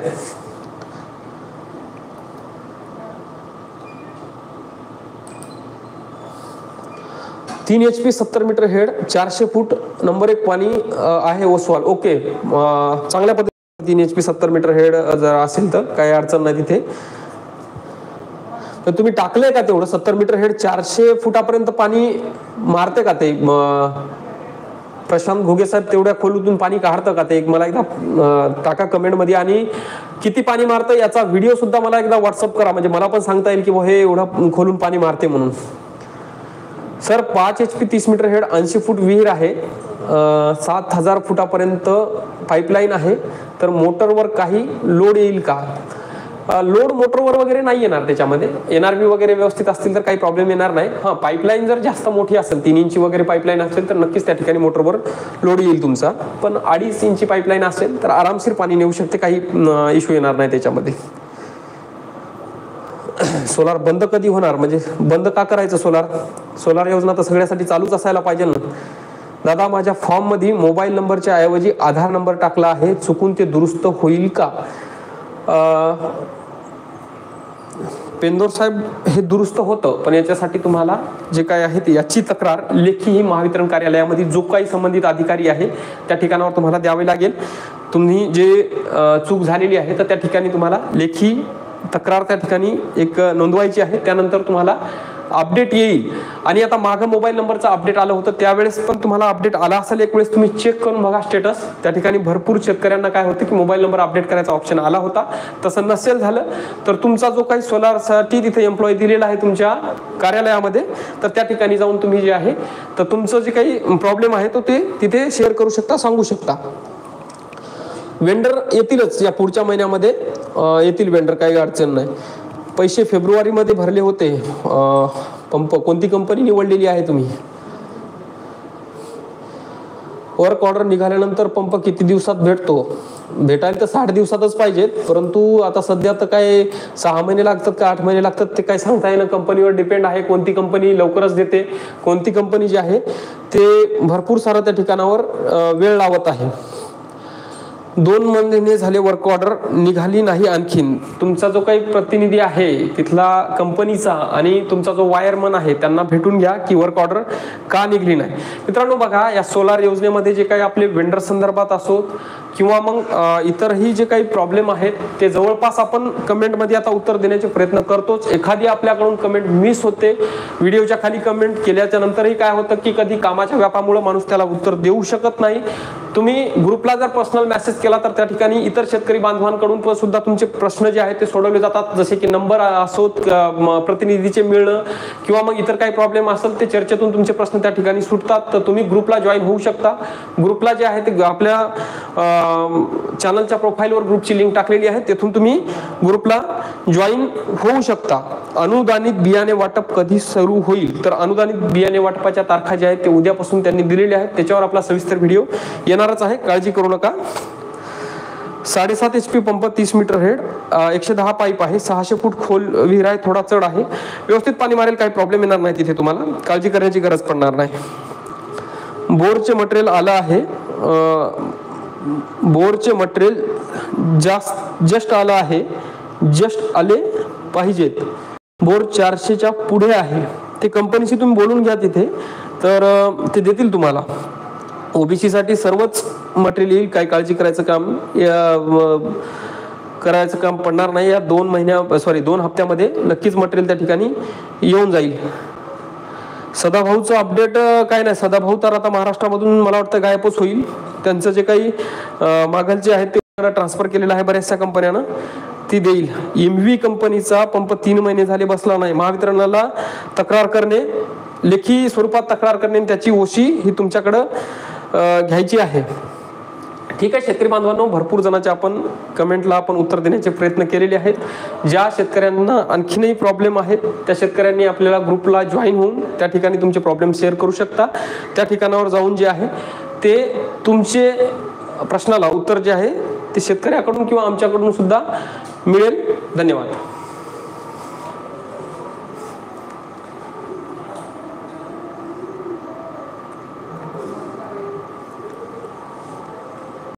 तीन HP 70 मीटर हेड 400 फूट नंबर 1 पाणी आहे ओसवाल. ओके, चांगल्या पद्धतीने 3 HP 70 मीटर हेड जर असेल तर काही अडचण नाही तिथे. तर तुम्ही टाकलंय का तेवढं 70 मीटर हेड 400 फुटापर्यंत पाणी मारते का ते? प्रशांत घुगे साहेब तेवढ्या खोलीतून पाणी काढतं का ते? एक मला एकदा टाका कमेंट मध्ये. आणि किती पाणी मारतं याचा व्हिडिओ सुद्धा मला एकदा व्हॉट्सअप करा, म्हणजे मला पण सांगता येईल की हे एवढं खोलून पाणी मारते म्हणून. सर 5 HP 30 मीटर हेड 80 फूट विहीर आहे, 7000 फुटापर्यंत पाईपलाईन आहे, तर मोटरवर काही लोड येईल का? लोड मोटरवर वगैरे नाही येणार त्याच्यामध्ये. NRV वगैरे व्यवस्थित असतील तर काही प्रॉब्लेम येणार नाही. हां, पाईपलाईन जर जास्त मोठी असेल 3 इंची वगैरे पाईपलाईन असेल तर नक्कीच त्या ठिकाणी मोटरवर लोड येईल तुमचा. पण 2.5 इंची पाईपलाईन असेल तर आरामशीर पाणी नेऊ शकते, काही इश्यू येणार नाही त्याच्यामध्ये. सोलार बंद कधी होणार? म्हणजे बंद का करायचं सोलार योजना तर सगळ्यासाठी चालूच असायला पाहिजे ना. दादा माझ्या फॉर्म मध्ये मोबाईल नंबरच्या ऐवजी आधार नंबर टाकला आहे, चुकून ते दुरुस्त होईल का? पेंदोर साहेब हे दुरुस्त होतं, पण याच्यासाठी तुम्हाला जे काय आहे ते याची तक्रार लेखी ही महावितरण कार्यालयामध्ये जो काही संबंधित अधिकारी आहे त्या ठिकाणावर तुम्हाला द्यावे लागेल. तुम्ही जे चूक झालेली आहे तर त्या ठिकाणी तुम्हाला लेखी तक्रार त्या ठिकाणी एक नोंदवायची आहे. त्यानंतर तुम्हाला अपडेट येईल. आणि आता मागं मोबाईल नंबरचा अपडेट आलं होतं त्यावेळेस पण तुम्हाला अपडेट आला असेल, एक वेळेस तुम्ही चेक करून बघा स्टेटस. त्या ठिकाणी भरपूर शेतकऱ्यांना काय होतं की मोबाईल नंबर अपडेट करायचा ऑप्शन आला होता. तसं नसेल झालं तर तुमचा जो काही सोलारसाठी तिथे एम्प्लॉई दिलेला आहे तुमच्या कार्यालयामध्ये, तर त्या ठिकाणी जाऊन तुम्ही जे आहे तर तुमचं जे काही प्रॉब्लेम आहे तो ते तिथे शेअर करू शकता, सांगू शकता. वेंडर येतीलच या पुढच्या महिन्यामध्ये येतील वेंडर, काही अडचण नाही. पैसे फेब्रुवारीमध्ये भरले होते. पंप कोणती कंपनी निवडलेली आहे तुम्ही? वर्क ऑर्डर निघाल्यानंतर पंप किती दिवसात भेटतो? भेटायला तर 60 दिवसातच पाहिजेत, परंतु आता सध्या तर काय 6 महिने लागतात का 8 महिने लागतात ते काय सांगता येईना. कंपनीवर डिपेंड आहे, कोणती कंपनी लवकरच देते, कोणती कंपनी जी आहे ते भरपूर सारं त्या ठिकाणावर वेळ लावत आहे. 2 महिने झाले वर्क ऑर्डर निघाली नाही आणखीन. तुमचा जो काही प्रतिनिधी आहे तिथला कंपनीचा आणि तुमचा जो वायरमन आहे त्यांना भेटून घ्या की वर्क ऑर्डर का निघली नाही. मित्रांनो बघा, या सोलार योजनेमध्ये जे काही आपले वेंडर संदर्भात असो किंवा मग इतरही जे काही प्रॉब्लेम आहेत ते जवळपास आपण कमेंटमध्ये आता उत्तर देण्याचे प्रयत्न करतोच. एखादी आपल्याकडून कमेंट मिस होते, व्हिडिओच्या खाली कमेंट केल्याच्या नंतरही काय होतं की कधी कामाच्या व्यापामुळे माणूस त्याला उत्तर देऊ शकत नाही. तुम्ही ग्रुपला जर पर्सनल मेसेज केला तर त्या ठिकाणी इतर शेतकरी बांधवांकडून पण सुद्धा तुमचे प्रश्न जे आहेत ते सोडवले जातात. जसे की नंबर असोत, प्रतिनिधीचे मिळणं किंवा मग इतर काही प्रॉब्लेम असेल ते चर्चेतून तुमचे प्रश्न त्या ठिकाणी सुटतात. तर तुम्ही ग्रुपला जॉईन होऊ शकता. ग्रुपला जे आहे ते आपल्या चॅनलच्या प्रोफाईलवर ग्रुपची लिंक टाकलेली आहे, तेथून तुम्ही ग्रुपला जॉईन होऊ शकता. अनुदानित बियाणे वाटप कधी सुरू होईल? तर अनुदानित बियाणे वाटपाच्या तारखा ज्या आहेत ते उद्यापासून त्यांनी दिलेल्या आहेत, त्याच्यावर आपला सविस्तर व्हिडिओ येणारच आहे, काळजी करू नका. 7.5 HP pump 30 metre head 110 pipe आहे, 600 फूट खोल विहीर आहे, थोडा चढ आहे, व्यवस्थित पाणी मारेल, काही प्रॉब्लेम येणार नाही तिथे, तुम्हाला काळजी करण्याची गरज पडणार नाही. बोरचे मटेरियल आलं आहे, बोरचे मटेरियल जस्ट आलं आहे, जस्ट आले पाहिजेत. बोर 400च्या पुढे आहे, ते कंपनीशी तुम्ही बोलून घ्या तिथे, तर ते देतील तुम्हाला. ओबीसी साठी सर्वच मटेरियल येईल, काही काळजी करायचं काम पडणार नाही. या 2 हप्त्यामध्ये नक्कीच मटेरियल त्या ठिकाणी येऊन जाईल. सदाभाऊचं अपडेट काय नाही, सदाभाऊ तर आता महाराष्ट्रामधून मला वाटतं गायबच होईल. त्यांचं जे काही मागलचे आहेत ते ट्रान्सफर केलेलं आहे बऱ्याचशा कंपन्यांना, ती देईल. MV कंपनीचा पंप 3 महिने झाले बसला नाही, महावितरणाला तक्रार करणे, लेखी स्वरूपात तक्रार करणे, त्याची ओशी ही तुमच्याकडं घ्यायची आहे. ठीक आहे शेतकरी बांधवांनो, भरपूर जणांच्या आपण कमेंटला आपण उत्तर देण्याचे प्रयत्न केलेले आहेत. ज्या शेतकऱ्यांना आणखीनही प्रॉब्लेम आहेत त्या शेतकऱ्यांनी आपल्याला ग्रुपला जॉईन होऊन त्या ठिकाणी तुमचे प्रॉब्लेम शेअर करू शकता. त्या ठिकाणावर जाऊन जे आहे ते तुमचे प्रश्नाला उत्तर जे आहे ते शेतकऱ्याकडून किंवा आमच्याकडून सुद्धा मिळेल. धन्यवाद.